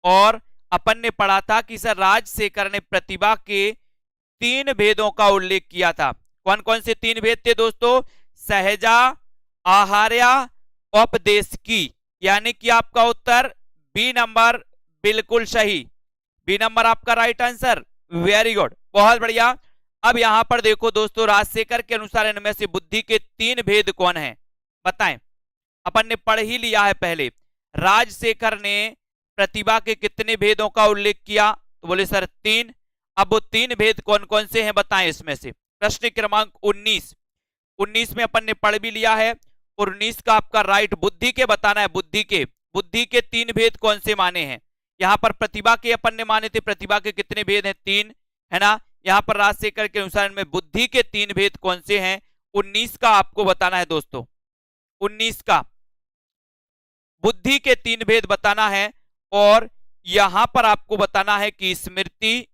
और अपन ने पढ़ा था कि सर राजशेखर ने प्रतिभा के 3 भेदों का उल्लेख किया था। कौन कौन से 3 भेद थे दोस्तों? सहजा, आहार्या, औपदेशिकी। यानी कि आपका उत्तर बी नंबर बिल्कुल सही। बी नंबर आपका राइट आंसर। वेरी गुड, बहुत बढ़िया। अब यहां पर देखो दोस्तों, राजशेखर के अनुसार इनमें से बुद्धि के 3 भेद कौन हैं? बताएं। अपन ने पढ़ ही लिया है पहले। राजशेखर ने प्रतिभा के कितने भेदों का उल्लेख किया? तो बोले सर 3। अब वो 3 भेद कौन कौन से हैं बताएं इसमें से। प्रश्न क्रमांक 19 में अपन ने पढ़ भी लिया है, और 19 का आपका राइट बुद्धि के बताना है। बुद्धि के 3 भेद कौन से माने हैं? यहां पर प्रतिभा के अपन ने माने थे, प्रतिभा के कितने भेद हैं? 3 है ना। यहां पर राजशेखर के अनुसार में बुद्धि के 3 भेद कौन से हैं? 19 का आपको बताना है दोस्तों। 19 का बुद्धि के 3 भेद बताना है, और यहां पर आपको बताना है कि स्मृति,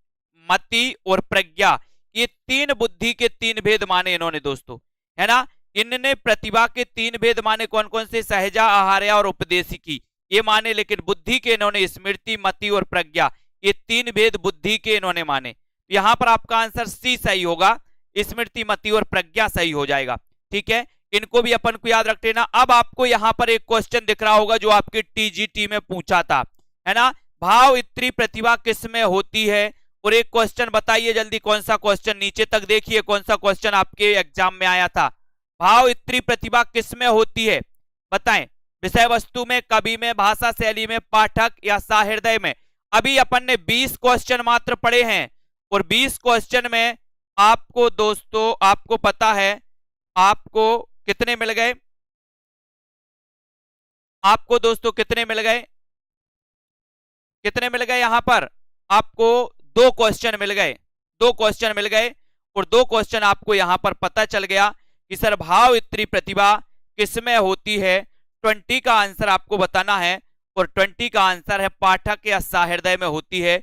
मति और प्रज्ञा, ये 3 बुद्धि के 3 भेद माने इन्होंने दोस्तों, है ना। इनने प्रतिभा के 3 भेद माने कौन कौन से? सहजा, आहार्या और उपदेशिकी, ये माने। लेकिन बुद्धि के इन्होंने स्मृति, मति और प्रज्ञा, ये 3 भेद बुद्धि के इन्होंने माने। यहां पर आपका आंसर सी सही होगा, स्मृति, मति और प्रज्ञा सही हो जाएगा। ठीक है, इनको भी अपन को याद रख लेना। अब आपको यहां पर एक क्वेश्चन दिख रहा होगा जो आपकी टीजीटी में पूछा था, है ना। भाव इत्री प्रतिभा किसमें होती है? और एक क्वेश्चन बताइए जल्दी, कौन सा क्वेश्चन? नीचे तक देखिए कौन सा क्वेश्चन आपके एग्जाम में आया था। भाव इत्री प्रतिभा किसमें होती है? बताएं। विषय वस्तु में, कवि में, भाषा शैली में, पाठक या सहृदय में? अभी अपन ने 20 क्वेश्चन मात्र पढ़े हैं, और 20 क्वेश्चन में आपको दोस्तों, आपको पता है आपको कितने मिल गए? आपको दोस्तों कितने मिल गए? कितने मिल गए? यहां पर आपको 2 क्वेश्चन मिल गए। 2 क्वेश्चन मिल गए, और 2 क्वेश्चन आपको यहां पर पता चल गया कि सर भाव इत्री प्रतिभा किसमें होती है। 20 का आंसर आपको बताना है, और 20 का आंसर है पाठक या सहृदय में होती है।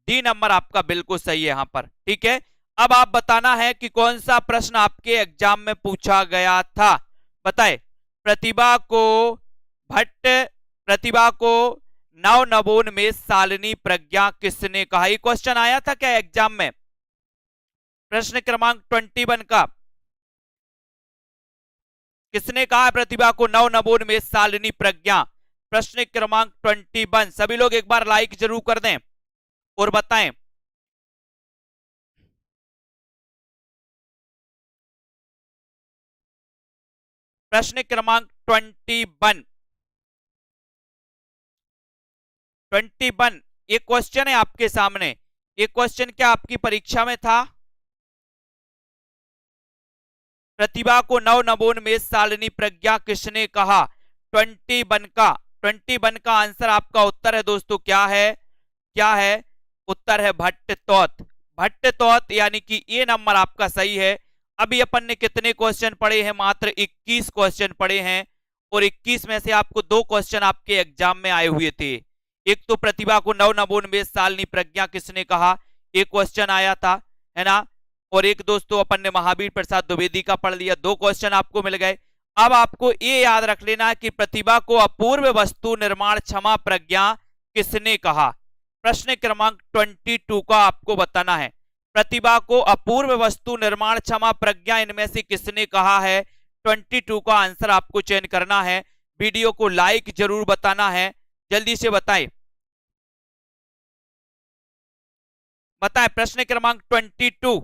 डी नंबर आपका बिल्कुल सही है यहां पर। ठीक है, अब आप बताना है कि कौन सा प्रश्न आपके एग्जाम में पूछा गया था। बताए, प्रतिभा को भट्ट प्रतिभा को नव नवोन्मेष शालिनी प्रज्ञा किसने कहा? ये क्वेश्चन आया था क्या एग्जाम में? प्रश्न क्रमांक 21 का किसने कहा प्रतिभा को नव नवोन्मेष शालिनी प्रज्ञा? प्रश्न क्रमांक 21। सभी लोग एक बार लाइक जरूर कर दें और बताएं। प्रश्न क्रमांक 21। 21 ये क्वेश्चन है आपके सामने। ये क्वेश्चन क्या आपकी परीक्षा में था? प्रतिभा को नव नवोन्मेष शालिनी प्रज्ञा किसने कहा? 21 का आंसर आपका उत्तर है दोस्तों, क्या है? क्या है उत्तर? है भट्टतोत। भट्टतोत यानी कि ये नंबर आपका सही है। अभी अपन ने कितने क्वेश्चन पढ़े हैं? मात्र 21 क्वेश्चन पढ़े हैं, और 21 में से आपको 2 क्वेश्चन आपके एग्जाम में आए हुए थे। एक तो प्रतिभा को नव नवोन्मेष शालिनी प्रज्ञा किसने कहा, एक क्वेश्चन आया था, है ना। और एक दोस्तों अपन ने महावीर प्रसाद द्विवेदी का पढ़ लिया, 2 क्वेश्चन आपको मिल गए। अब आपको ये याद रख लेना है कि प्रतिभा को अपूर्व वस्तु निर्माण क्षमा प्रज्ञा किसने कहा। प्रश्न क्रमांक 22 का आपको बताना है, प्रतिभा को अपूर्व वस्तु निर्माण क्षमा प्रज्ञा इनमें से किसने कहा है? 22 का आंसर आपको चयन करना है। वीडियो को लाइक जरूर बताना है, जल्दी से बताएं। बताएं प्रश्न क्रमांक 22।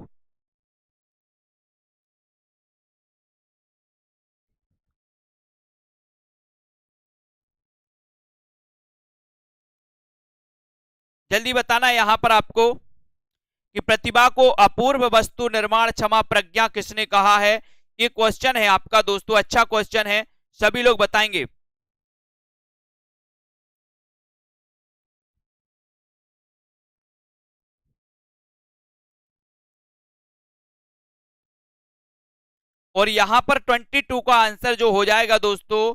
जल्दी बताना है यहां पर आपको कि प्रतिभा को अपूर्व वस्तु निर्माण क्षमा प्रज्ञा किसने कहा है। ये क्वेश्चन है आपका दोस्तों, अच्छा क्वेश्चन है, सभी लोग बताएंगे। और यहां पर 22 का आंसर जो हो जाएगा दोस्तों,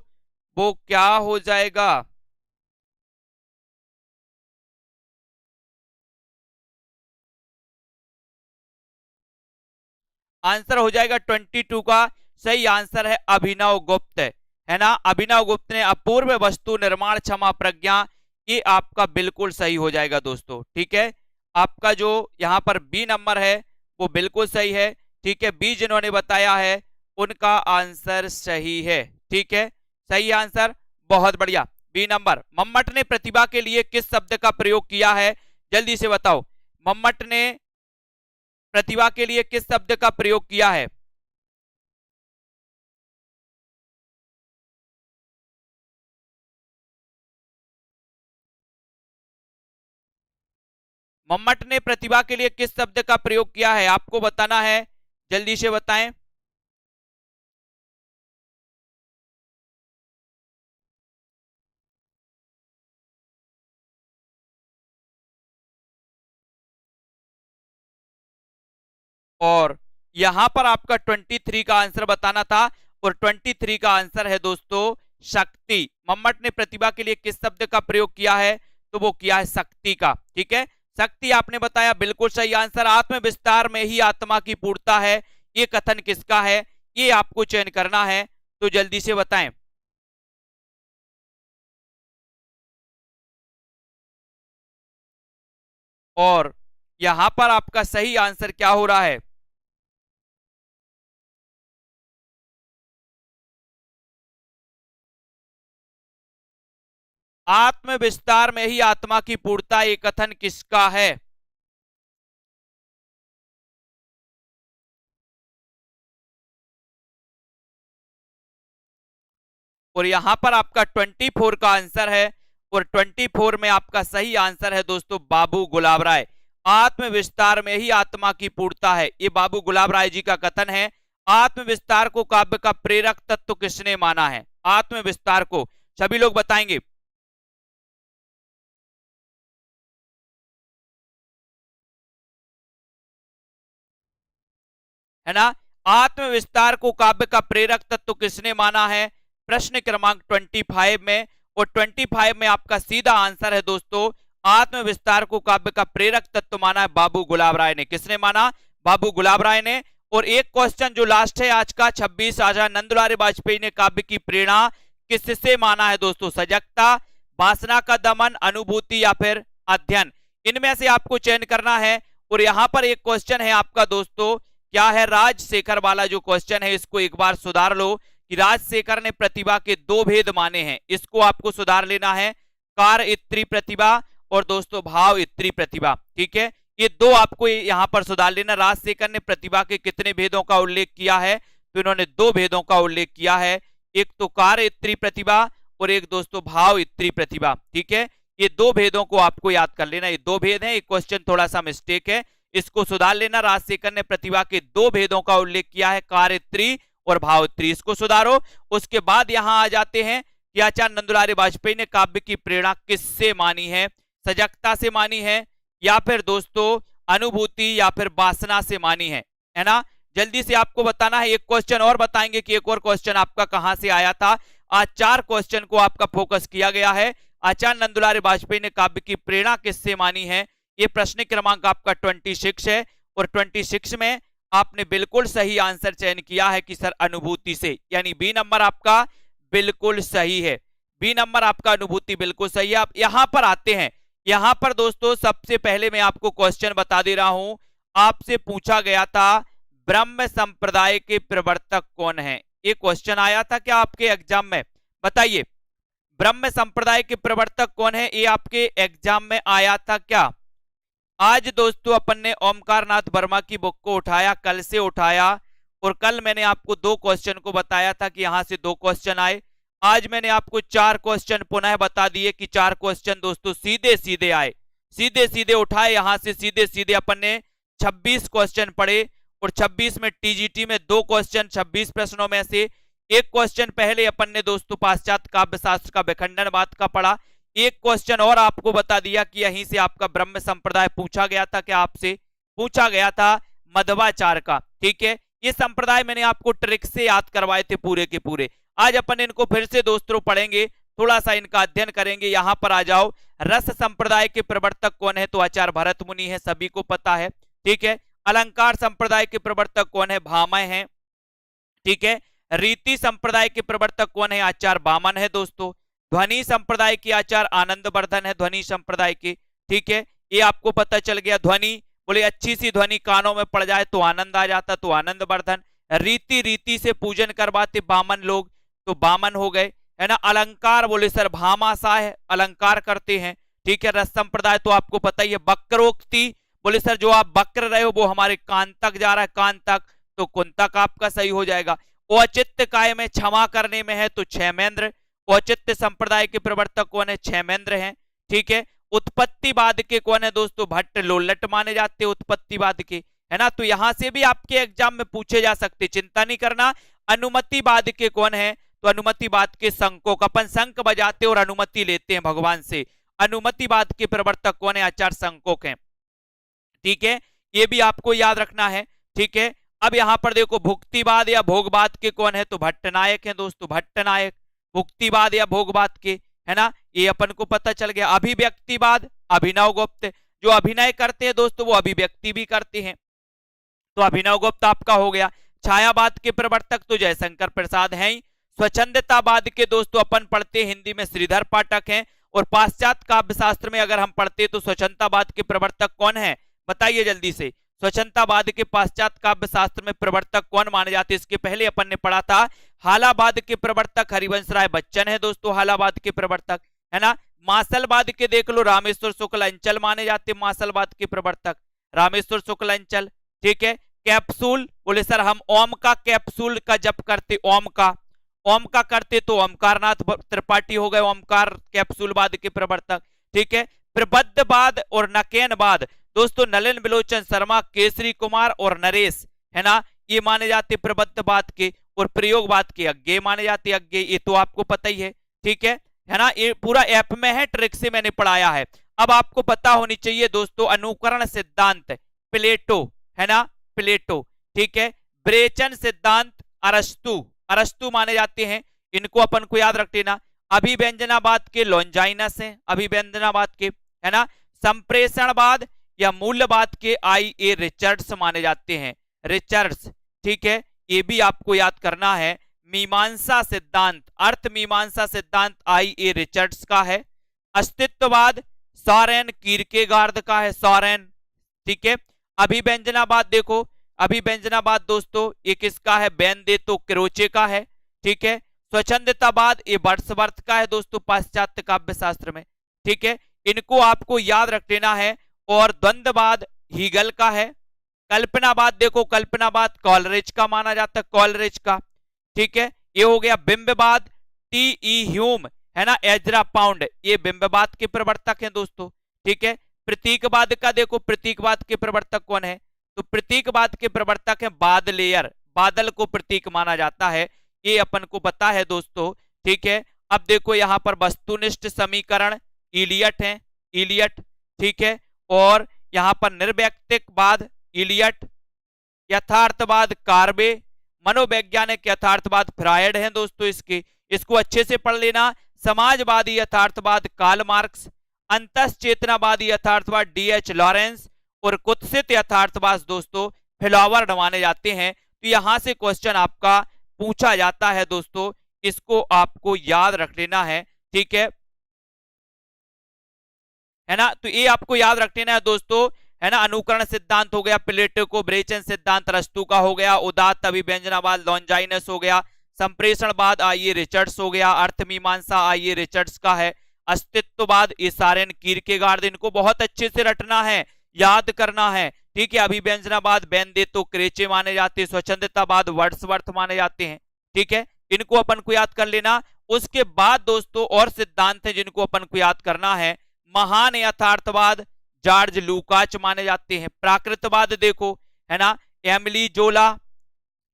वो क्या हो जाएगा? आंसर हो जाएगा 22 का सही आंसर है अभिनव गुप्त, है ना। अभिनव गुप्त ने अपूर्व वस्तु निर्माण क्षमा प्रज्ञा, ये आपका बिल्कुल सही हो जाएगा दोस्तों। ठीक है, आपका जो यहां पर बी नंबर है वो बिल्कुल सही है। ठीक है, बी जिन्होंने बताया है उनका आंसर सही है। ठीक है, सही आंसर, बहुत बढ़िया। B number. मम्मट ने प्रतिभा के लिए किस शब्द का प्रयोग किया है? जल्दी से बताओ, मम्मट ने प्रतिभा के लिए किस शब्द का प्रयोग किया है? मम्मट ने प्रतिभा के लिए किस शब्द का प्रयोग किया है, आपको बताना है, जल्दी से बताएं। और यहां पर आपका 23 का आंसर बताना था, और 23 का आंसर है दोस्तों शक्ति। मम्मट ने प्रतिभा के लिए किस शब्द का प्रयोग किया है? तो वो किया है शक्ति का। ठीक है, शक्ति आपने बताया, बिल्कुल सही आंसर। आत्म विस्तार में ही आत्मा की पूर्णता है, ये कथन किसका है? ये आपको चयन करना है, तो जल्दी से बताएं। और यहां पर आपका सही आंसर क्या हो रहा है? आत्म विस्तार में ही आत्मा की पूर्णता, ये कथन किसका है? और यहां पर आपका 24 का आंसर है, और 24 में आपका सही आंसर है दोस्तों बाबू गुलाब राय। आत्म विस्तार में ही आत्मा की पूर्णता है, ये बाबू गुलाब राय जी का कथन है। आत्म विस्तार को काव्य का प्रेरक तत्व किसने माना है? आत्म विस्तार को सभी लोग बताएंगे। है ना, आत्मविस्तार को काव्य का प्रेरक तत्व किसने माना है? प्रश्न क्रमांक 25 में। और 25 में आपका सीधा आंसर है दोस्तों आत्मविस्तार को काव्य का प्रेरक तत्व माना है बाबू गुलाब राय ने। किसने माना? बाबू गुलाब राय ने। और एक क्वेश्चन जो लास्ट है आज का 26, आचार्य दुलारी वाजपेयी ने काव्य की प्रेरणा किससे माना है दोस्तों? सजगता, वासना का दमन, अनुभूति या फिर अध्ययन, इनमें से आपको चयन करना है। और यहां पर एक क्वेश्चन है आपका दोस्तों, क्या है? राजशेखर वाला जो क्वेश्चन है इसको एक बार सुधार लो कि राजशेखर ने प्रतिभा के दो भेद माने हैं, इसको आपको सुधार लेना है। कार्य इत्री प्रतिभा और दोस्तों भाव इत्री प्रतिभा, ठीक है, ये दो आपको यहां पर सुधार लेना। राजशेखर ने प्रतिभा के कितने भेदों का उल्लेख किया है? तो इन्होंने दो भेदों का उल्लेख किया है, एक तो कार्य इत्री प्रतिभा और एक दोस्तों भाव इत्री प्रतिभा, ठीक है। ये दो भेदों को आपको याद कर लेना, ये दो भेद हैं। एक क्वेश्चन थोड़ा सा मिस्टेक है, इसको सुधार लेना। राजशेखर ने प्रतिभा के दो भेदों का उल्लेख किया है, कार्यत्री और भावत्री, इसको सुधारो। उसके बाद यहां आ जाते हैं कि आचार्य नंदुलारी वाजपेयी ने काव्य की प्रेरणा किससे मानी है? सजगता से मानी है या फिर दोस्तों अनुभूति या फिर वासना से मानी है ना? जल्दी से आपको बताना है। एक क्वेश्चन और बताएंगे कि एक और क्वेश्चन आपका कहां से आया था। आज 4 क्वेश्चन को आपका फोकस किया गया है। आचार्य नंदुलारी वाजपेयी ने काव्य की प्रेरणा किससे मानी है? ये प्रश्न क्रमांक आपका 26 है और 26 में आपने बिल्कुल सही आंसर चयन किया है कि सर अनुभूति से, यानी बी नंबर आपका बिल्कुल सही है। बी नंबर आपका अनुभूति बिल्कुल सही है। आप यहां पर आते हैं, यहां पर दोस्तों सबसे पहले मैं आपको क्वेश्चन बता दे रहा हूं। आपसे पूछा गया था ब्रह्म संप्रदाय के प्रवर्तक कौन है? ये क्वेश्चन आया था क्या आपके एग्जाम में? बताइए, ब्रह्म संप्रदाय के प्रवर्तक कौन है? ये आपके एग्जाम में आया था क्या? आज दोस्तों अपन ने ओमकार नाथ वर्मा की बुक को उठाया, कल से उठाया, और कल मैंने आपको 2 क्वेश्चन को बताया था कि यहां से 2 क्वेश्चन आए। आज मैंने आपको 4 क्वेश्चन पुनः बता दिए कि 4 क्वेश्चन दोस्तों सीधे सीधे आए, सीधे सीधे उठाए, यहां से सीधे सीधे अपन ने 26 क्वेश्चन पढ़े। और 26 में टीजीटी में 2 क्वेश्चन 26 प्रश्नों में से एक क्वेश्चन पहले अपन ने दोस्तों पाश्चात्य काव्य शास्त्र का विखंडनवाद का पढ़ा। एक क्वेश्चन और आपको बता दिया कि यहीं से आपका ब्रह्म संप्रदाय पूछा गया था, क्या आपसे पूछा गया था मध्वाचार का, ठीक है। ये संप्रदाय मैंने आपको ट्रिक से याद करवाए थे पूरे के पूरे। आज अपन इनको फिर से दोस्तों पढ़ेंगे, थोड़ा सा इनका अध्ययन करेंगे। यहां पर आ जाओ, रस संप्रदाय के प्रवर्तक कौन है? तो आचार्य भरत मुनि है, सभी को पता है, ठीक है। अलंकार संप्रदाय के प्रवर्तक कौन है? भामय है, ठीक है। रीति संप्रदाय के प्रवर्तक कौन है? आचार्य वामन है दोस्तों। ध्वनि संप्रदाय के आचार्य आनंद वर्धन है, ध्वनि संप्रदाय के, ठीक है। ये आपको पता चल गया। ध्वनि बोले अच्छी सी ध्वनि कानों में पड़ जाए तो आनंद आ जाता, तो आनंद वर्धन। रीति से पूजन करवाते बामन लोग, तो बामन हो गए, है ना। अलंकार बोले सर भामाशाह है, अलंकार करते हैं, ठीक है। रस संप्रदाय तो आपको पता ही है। वक्रोक्ति बोले सर जो आप वक्र रहे हो वो हमारे कान तक जा रहा है, कान तक, तो कुंतक आपका सही हो जाएगा। औचित्य काय में क्षमा करने में है, तो क्षेमेंद्र। औचित्य संप्रदाय के प्रवर्तक कौन है? क्षेमेंद्र हैं, ठीक है। उत्पत्तिवाद के कौन है दोस्तों? भट्ट लोल्लट माने जाते हैं उत्पत्तिवाद के, है ना। तो यहां से भी आपके एग्जाम में पूछे जा सकते, चिंता नहीं करना। अनुमतिवाद के कौन है? तो अनुमतिवाद के शंकोक, अपन शंख बजाते और अनुमति लेते हैं भगवान से। अनुमतिवाद के प्रवर्तक कौन है? आचार्य शंकोक हैं, ठीक है। ये भी आपको याद रखना है, ठीक है। अब यहां पर देखो भुक्तिवाद या भोगवाद के कौन है? तो भट्टनायक है दोस्तों, भट्टनायक। भुक्तिवाद या भोगवाद के, है ना, ये अपन को पता चल गया। अभिव्यक्तिवाद अभिनव गुप्त, जो अभिनय करते हैं दोस्तों वो अभिव्यक्ति भी करते हैं, तो अभिनव गुप्त आपका हो गया। छायावाद के प्रवर्तक तो जयशंकर प्रसाद हैं ही। स्वच्छंदतावाद के दोस्तों अपन पढ़ते हिंदी में श्रीधर पाठक हैं। और पाश्चात्य काव्य शास्त्र में अगर हम पढ़ते तो स्वच्छंदतावाद के प्रवर्तक कौन है? बताइए जल्दी से। स्वच्छंदतावाद के पाश्चात्य काव्य शास्त्र में प्रवर्तक कौन माने जाते? इसके पहले अपन ने पढ़ा था हालावाद के प्रवर्तक हरिवंश राय बच्चन है दोस्तों, हालावाद के प्रवर्तक, है ना। मासलवाद के देख लो, रामेश्वर शुक्ल अंचल माने जाते, मासलवाद के प्रवर्तक रामेश्वर शुक्ल अंचल, ठीक है। कैप्सूल बोले सर हम ओम का कैप्सूल का जप करते, ओम का करते तो ओमकारनाथ त्रिपाठी हो गए, ओमकार कैप्सूलवाद के प्रवर्तक, ठीक है। प्रबद्धवाद और नकेनवाद दोस्तों नलिन बिलोचन शर्मा, केसरी कुमार और नरेश, है ना, ये माने जाते प्रबद्धवाद के। और प्रयोगवाद के अज्ञेय माने जाते, अज्ञेय, ये तो आपको पता ही है, ठीक है ना। ये पूरा ऐप में है, ट्रिक से मैंने पढ़ाया है। अब आपको पता होनी चाहिए दोस्तों अनुकरण सिद्धांत, प्लेटो, है ना, प्लेटो, ठीक है। ब्रेचन सिद्धांत अरस्तु माने जाते हैं, इनको अपन को याद रख लेना। अभिव्यंजनावाद के लॉन्जाइनस है, अभिव्यंजनावाद के, है ना। संप्रेषणवाद या मूल्यवाद के आई.ए. रिचर्ड्स माने जाते हैं, रिचर्ड्स, ठीक है, ये भी आपको याद करना है। मीमांसा सिद्धांत, अर्थ मीमांसा सिद्धांत आई.ए. रिचर्ड्स का है। अस्तित्ववाद सोरेन कीरकेगार्ड का है, सोरेन, ठीक है। अभिव्यंजनावाद देखो, अभिव्यंजनावाद दोस्तों ये किसका है, बेनेडिक्टो क्रोचे का है, ठीक है। स्वच्छंदतावाद ये वर्ड्सवर्थ का है दोस्तों, पाश्चात्य काव्य शास्त्र में, ठीक है, इनको आपको याद रख लेना है। और द्वंद्ववाद हीगल का है। कल्पनावाद देखो, कल्पनावाद कॉलरिज का माना जाता है, कॉलरिज का, ठीक है। ये हो गया बिंबवाद, टी.ई. ह्यूम, है ना, एजरा पाउंड, ये बिंबवाद के प्रवर्तक हैं दोस्तों, ठीक है। प्रतीकवाद का देखो, प्रतीकवाद के प्रवर्तक कौन है, तो प्रतीकवाद के प्रवर्तक है बादलेयर, बादल को प्रतीक माना जाता है, ये अपन को पता है दोस्तों, ठीक है। अब देखो यहां पर वस्तुनिष्ठ समीकरण इलियट है, इलियट, ठीक है। और यहां पर निर्वैयक्तिकवाद इलियट, यथार्थवाद कार्बे, मनोवैज्ञानिक यथार्थवाद फ्रायड है दोस्तों, इसको अच्छे से पढ़ लेना। समाजवादी यथार्थवाद कार्ल मार्क्स, अंतश्चेतनावादी यथार्थवाद डी.एच. लॉरेंस और कुत्सित यथार्थवाद दोस्तों फ्लावर्ड माने जाते हैं। तो यहां से क्वेश्चन आपका पूछा जाता है दोस्तों, इसको आपको याद रख लेना है, ठीक है ना। तो ये आपको याद रख लेना है दोस्तों, है ना। अनुकरण सिद्धांत हो गया, प्लेटो को ब्रेचन सिद्धांत रस्तु का हो गया, उदात्त अभिव्यंजनावाद लॉन्जाइनस हो गया, संप्रेषणवाद आई.ए. रिचर्ड्स हो गया, अर्थमीमांसा आई.ए. रिचर्ड्स का है, अस्तित्ववाद ये सोरेन कीरकेगार्ड, इनको बहुत अच्छे से रटना है, याद करना है, ठीक है। अभिव्यंजनावाद बेनेडिक्टो क्रोचे माने जाते हैं, स्वच्छंदतावाद वर्ड्सवर्थ माने जाते हैं, ठीक है, इनको अपन को याद कर लेना। उसके बाद दोस्तों और सिद्धांत है जिनको अपन को याद करना है। महान यथार्थवाद जॉर्ज लुकाच माने जाते हैं। प्राकृतवाद देखो, है ना, एमिली जोला।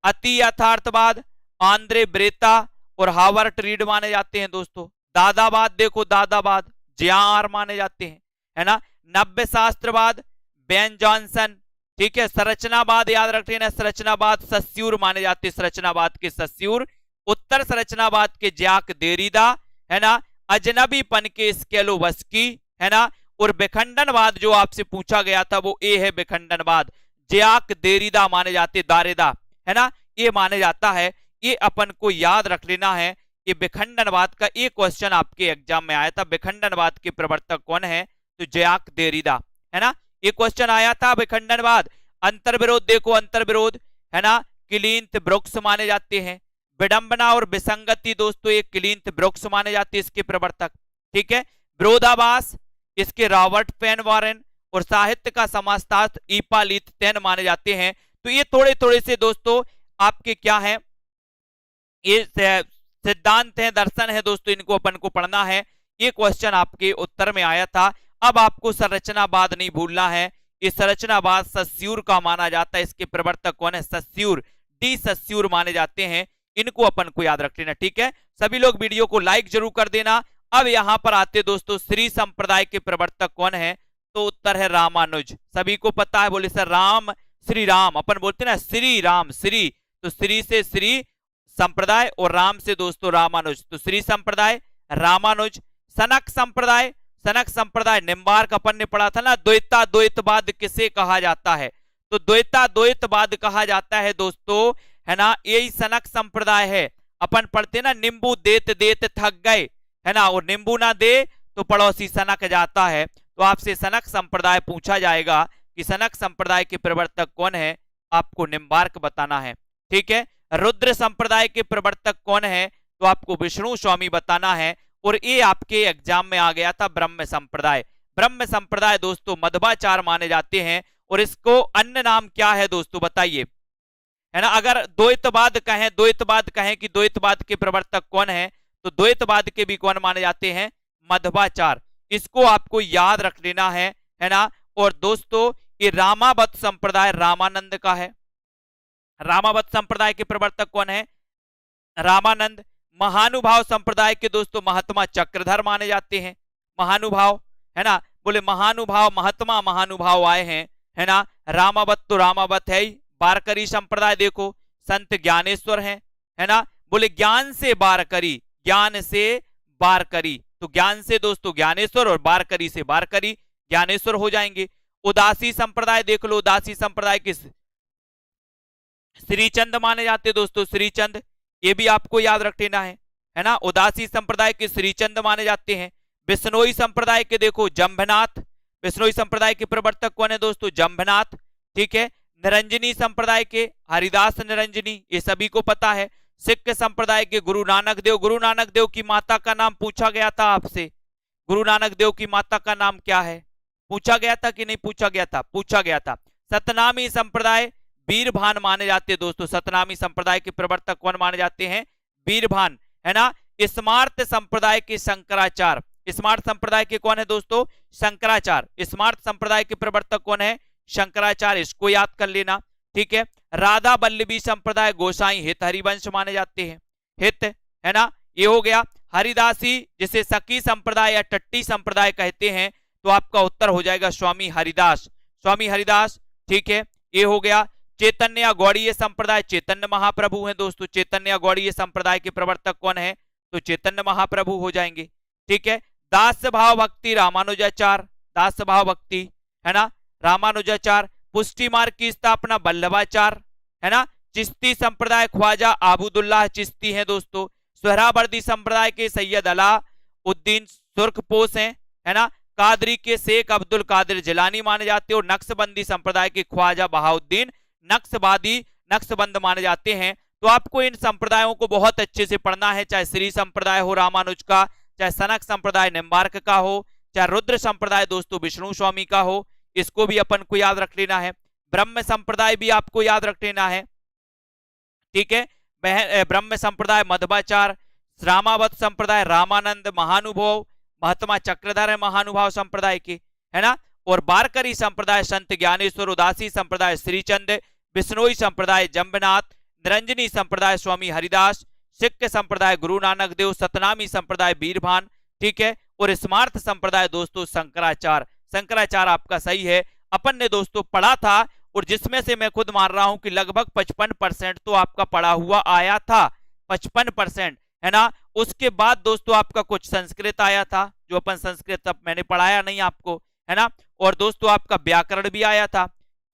अति यथार्थवाद आंद्रे ब्रेता और हावर्ट रीड माने जाते हैं दोस्तों। दादावाद देखो, दादावाद ज्यार माने जाते हैं, है ना। नव्य शास्त्रवाद बेन जॉनसन, ठीक है। संरचनावाद याद रख लेना, संरचनावाद सस्यूर माने जाते हैं, संरचनावाद के सस्यूर। उत्तर संरचनावाद के ज्याक देरिदा, है ना। अजनबीपन के स्केलोवस्की, है ना। और विखंडनवाद जो आपसे पूछा गया था वो ए है विखंडनवाद, ज्याक देरिदा माने जाते, दारेदा, है ना, ये माने जाता है। ये अपन को याद रख लेना है। ये विखंडनवाद का एक क्वेश्चन आपके एग्जाम में आया था, विखंडनवाद के प्रवर्तक कौन है, तो ज्याक देरिदा, है ना, ये क्वेश्चन आया था विखंडनवाद। अंतर्विरोध देखो, अंतर्विरोध, है ना, क्लींथ ब्रुक्स माने जाते हैं। विडंबना और विसंगति दोस्तों ये क्लींथ ब्रुक्स माने जाते हैं इसके प्रवर्तक, ठीक है। विरोधाभास इसके रॉबर्ट पेन वॉरेन और साहित्य का समाजशास्त्र ईपालीत तेन माने जाते हैं। तो ये थोड़े थोड़े से दोस्तों आपके क्या है, ये सिद्धांत है, दर्शन है दोस्तों, इनको अपन को पढ़ना है। ये क्वेश्चन आपके उत्तर में आया था। अब आपको संरचनावाद नहीं भूलना है, ये संरचनावाद सस्यूर का माना जाता है, इसके प्रवर्तक कौन है, सस्यूर, डी सस्यूर माने जाते हैं, इनको अपन को याद रख लेना, ठीक है। सभी लोग वीडियो को लाइक जरूर कर देना। अब यहां पर आते दोस्तों, श्री संप्रदाय के प्रवर्तक कौन है, तो उत्तर है रामानुज। सभी को पता है, बोले सर राम श्री राम, अपन बोलते ना श्री राम, श्री, तो श्री से श्री संप्रदाय और राम से दोस्तों रामानुज, तो श्री संप्रदाय रामानुज। सनक संप्रदाय, सनक संप्रदाय निम्बार्क अपन ने पढ़ा था ना, द्वैता द्वैतवाद किसे कहा जाता है, तो द्वैता द्वैतवाद कहा जाता है दोस्तों, है ना, यही सनक संप्रदाय है। अपन पढ़ते ना नींबू देत देत थक गए, है ना, और नींबू ना दे तो पड़ोसी सनक जाता है। तो आपसे सनक संप्रदाय पूछा जाएगा कि सनक संप्रदाय के प्रवर्तक कौन है, आपको निम्बार्क बताना है, ठीक है। रुद्र संप्रदाय के प्रवर्तक कौन है, तो आपको विष्णु स्वामी बताना है। और ये आपके एग्जाम में आ गया था ब्रह्म संप्रदाय। ब्रह्म संप्रदाय दोस्तों मध्वाचार माने जाते हैं, और इसको अन्य नाम क्या है दोस्तों बताइए, है ना। अगर द्वैतवाद कहें, द्वैतवाद कहें कि द्वैतवाद के प्रवर्तक कौन है, तो द्वैतवाद के भी कौन माने जाते हैं, मध्वाचार, इसको आपको याद रख लेना है ना। और दोस्तों ये रामावत संप्रदाय रामानंद का है, रामावत संप्रदाय के प्रवर्तक कौन है, रामानंद। महानुभाव संप्रदाय के दोस्तों महात्मा चक्रधर माने जाते हैं, महानुभाव, है ना, बोले महानुभाव महात्मा महानुभाव आए हैं, है ना। रामावत तो रामावत है ही। बारकरी संप्रदाय देखो संत ज्ञानेश्वर हैं, है ना, बोले ज्ञान से बारकरी, ज्ञान से बारकरी, तो ज्ञान से दोस्तों ज्ञानेश्वर और बारकरी से बारकरी ज्ञानेश्वर हो जाएंगे। उदासी संप्रदाय देख लो, उदासी संप्रदाय किस श्रीचंद माने जाते दोस्तों, श्रीचंद, ये भी आपको याद रख लेना है ना। उदासी संप्रदाय के श्रीचंद माने जाते हैं। बिश्नोई संप्रदाय के देखो जंभनाथ, बिश्नोई संप्रदाय के प्रवर्तक कौन है दोस्तों, जंभनाथ, ठीक है। निरंजनी संप्रदाय के हरिदास निरंजनी, ये सभी को पता है। सिख संप्रदाय के गुरु नानक देव, गुरु नानक देव की माता का नाम पूछा गया था आपसे, गुरु नानक देव की माता का नाम क्या है, पूछा गया था कि नहीं पूछा गया था, पूछा गया था। सतनामी संप्रदाय बीरभान माने जाते हैं दोस्तों, सतनामी संप्रदाय के प्रवर्तक कौन माने जाते हैं, बीरभान, है ना। स्मार्त संप्रदाय के शंकराचार्य, स्मार्त संप्रदाय के कौन है दोस्तों, शंकराचार्य, स्मार्त संप्रदाय के प्रवर्तक कौन है, शंकराचार्य, इसको याद कर लेना, ठीक है। राधा वल्लभी संप्रदाय गोसाई हित हरिवंश माने जाते हैं, हित, है ना, ये हो गया। हरिदासी जिसे सखी संप्रदाय या टट्टी संप्रदाय कहते हैं, तो आपका उत्तर हो जाएगा स्वामी हरिदास, स्वामी हरिदास, ठीक है, ये हो गया। चैतन्य गौड़ीय संप्रदाय, चैतन्य महाप्रभु हैं दोस्तों, चैतन्य गौड़ीय संप्रदाय के प्रवर्तक कौन है, तो चैतन्य महाप्रभु हो जाएंगे, ठीक है। दास भाव भक्ति रामानुजाचार्य, दास भाव भक्ति, है ना, रामानुजाचार्य। पुष्टि मार्ग की स्थापना वल्लभाचार्य, है ना। चिश्ती संप्रदाय ख्वाजा आबुदुल्लाह चिश्ती हैं दोस्तों। सोहरावर्दी संप्रदाय के सैयद अलाउद्दीन सुर्खपोश हैं, है ना। कादरी के शेख अब्दुल कादिर जिलानी माने जाते हैं। और नक्शबंदी संप्रदाय के ख्वाजा बहाउद्दीन नक्शबंद माने जाते हैं। तो आपको इन संप्रदायों को बहुत अच्छे से पढ़ना है, चाहे श्री संप्रदाय हो रामानुज का, चाहे सनक संप्रदाय निम्बार्क का हो, चाहे रुद्र संप्रदाय दोस्तों विष्णु स्वामी का हो, इसको भी अपन को याद रख लेना है। ब्रह्म संप्रदाय भी आपको याद रख लेना है, ठीक है। ब्रह्म संप्रदाय मध्वाचार्य, रामावत संप्रदाय रामानंद महानुभाव, महात्मा चक्रधर है महानुभाव संप्रदाय के, है ना। और बारकरी संप्रदाय संत ज्ञानेश्वर, उदासी संप्रदाय श्रीचंद, बिश्नोई संप्रदाय जंबनाथ, निरंजनी संप्रदाय स्वामी हरिदास, सिख संप्रदाय गुरु नानक देव, सतनामी संप्रदाय बीरभान, ठीक है। और स्मार्त संप्रदाय दोस्तों शंकराचार्य, शंकराचार्य आपका सही है। अपन ने दोस्तों पढ़ा था, और जिसमें से मैं खुद मान रहा हूं कि लगभग 55% तो आपका पढ़ा हुआ आया था, 55%, है ना। उसके बाद दोस्तों आपका कुछ संस्कृत आया था, जो अपन संस्कृत अब मैंने पढ़ाया नहीं आपको, है ना। और दोस्तों आपका व्याकरण भी आया था।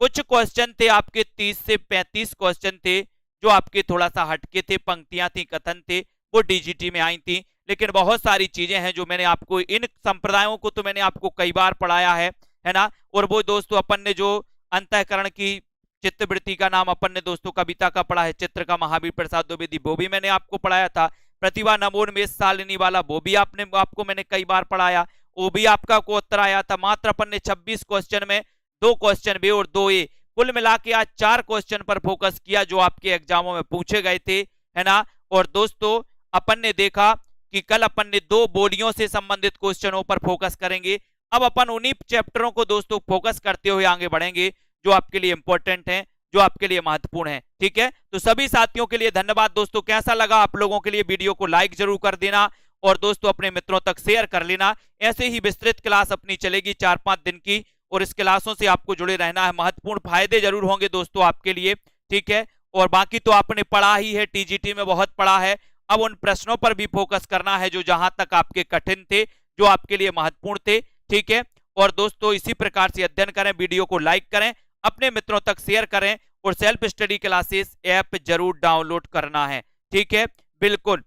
कुछ क्वेश्चन थे आपके 30 से 35 क्वेश्चन थे जो आपके थोड़ा सा हटके थे, पंक्तियां थी, कथन थे, वो डीजीटी में आई थी। लेकिन बहुत सारी चीजें हैं जो मैंने आपको, इन संप्रदायों को तो मैंने आपको कई बार पढ़ाया है ना। और वो दोस्तों अपन ने जो अंतःकरण की चित्तवृत्ति का नाम अपन ने दोस्तों कविता का पढ़ा है, चित्र का महावीर प्रसाद द्विवेदी, वो भी मैंने आपको पढ़ाया था। प्रतिभा नमोन्मेष सालिनी वाला वो भी आपको मैंने कई बार पढ़ाया, वो भी आपका को उत्तर आया था। मात्र अपन ने 26 क्वेश्चन में 2 क्वेश्चन बे और 2 ए, कुल मिला के आज 4 क्वेश्चन पर फोकस किया जो आपके एग्जामों में पूछे गए थे, है ना। और दोस्तों अपन ने देखा कि कल अपन ने 2 बोलियों से संबंधित क्वेश्चनों पर फोकस करेंगे। अब अपन उन्हीं चैप्टरों को दोस्तों फोकस करते हुए आगे बढ़ेंगे जो आपके लिए इंपॉर्टेंट हैं, जो आपके लिए महत्वपूर्ण है, ठीक है। तो सभी साथियों के लिए धन्यवाद दोस्तों। कैसा लगा आप लोगों के लिए वीडियो को लाइक जरूर कर देना, और दोस्तों अपने मित्रों तक शेयर कर लेना। ऐसे ही विस्तृत क्लास अपनी चलेगी 4-5 दिन की, और इस क्लासों से आपको जुड़े रहना है। महत्वपूर्ण फायदे जरूर होंगे दोस्तों आपके लिए, ठीक है। और बाकी तो आपने पढ़ा ही है, टीजीटी में बहुत पढ़ा है। अब उन प्रश्नों पर भी फोकस करना है जो जहां तक आपके कठिन थे, जो आपके लिए महत्वपूर्ण थे, ठीक है। और दोस्तों इसी प्रकार से अध्ययन करें, वीडियो को लाइक करें, अपने मित्रों तक शेयर करें, और सेल्फ स्टडी क्लासेस ऐप जरूर डाउनलोड करना है, ठीक है। बिल्कुल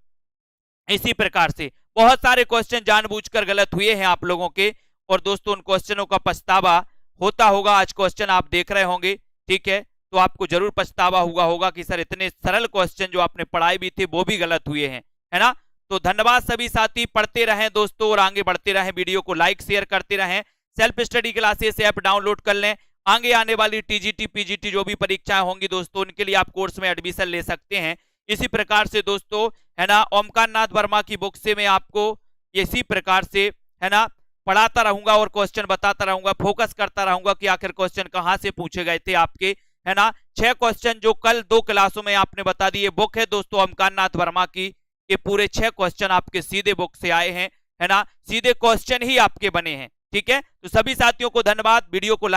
इसी प्रकार से बहुत सारे क्वेश्चन जानबूझकर गलत हुए हैं आप लोगों के, और दोस्तों उन क्वेश्चनों का पछतावा होता होगा। आज क्वेश्चन आप देख रहे होंगे, ठीक है, तो आपको जरूर पछतावा हुआ होगा कि सर इतने सरल क्वेश्चन जो आपने पढ़ाए भी थे वो भी गलत हुए हैं, है ना। तो धन्यवाद सभी साथी, पढ़ते रहें दोस्तों और आगे बढ़ते रहें, वीडियो को लाइक शेयर करते रहें, self study classes app download कर लें। आगे आने वाली टीजीटी पीजीटी जो भी परीक्षाएं होंगी दोस्तों, उनके लिए आप कोर्स में एडमिशन ले सकते हैं। इसी प्रकार से दोस्तों, है ना, ओमकार नाथ वर्मा की बुक से मैं आपको इसी प्रकार से, है ना, पढ़ाता रहूंगा और क्वेश्चन बताता रहूंगा, फोकस करता रहूंगा कि आखिर क्वेश्चन कहां से पूछे गए थे आपके, है ना। 6 क्वेश्चन जो कल 2 क्लासों में आपने बता दिए, बुक है दोस्तों ओमकार नाथ वर्मा की, ये पूरे 6 क्वेश्चन आपके सीधे बुक से आए हैं, है ना, सीधे क्वेश्चन ही आपके बने हैं, ठीक है। तो सभी साथियों को धन्यवाद, वीडियो को